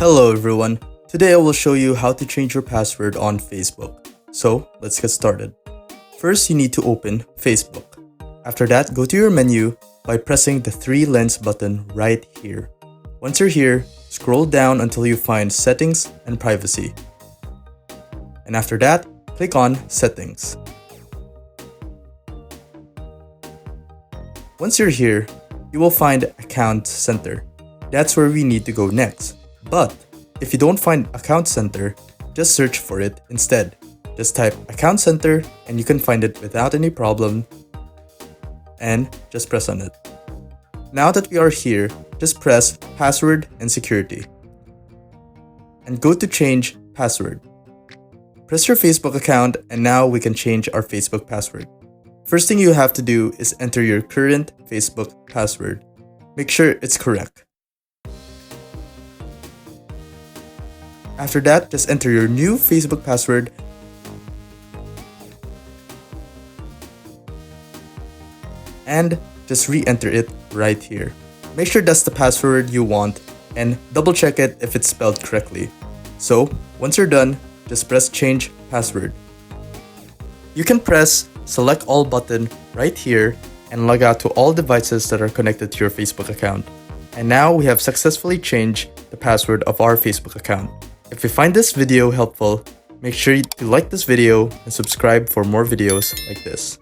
Hello everyone, today I will show you how to change your password on Facebook. So let's get started. First you need to open Facebook. After that, go to your menu by pressing the three lines button right here. Once you're here, scroll down until you find Settings and Privacy. And after that, click on Settings. Once you're here, you will find Account Center. That's where we need to go next. But if you don't find Account Center, just search for it instead. Just type Account Center and you can find it without any problem. And just press on it. Now that we are here, just press Password and Security. And go to Change Password. Press your Facebook account and now we can change our Facebook password. First thing you have to do is enter your current Facebook password. Make sure it's correct. After that, just enter your new Facebook password and just re-enter it right here. Make sure that's the password you want and double check it if it's spelled correctly. So, once you're done, just press Change Password. You can press Select All button right here and log out to all devices that are connected to your Facebook account. And now we have successfully changed the password of our Facebook account. If you find this video helpful, make sure to like this video and subscribe for more videos like this.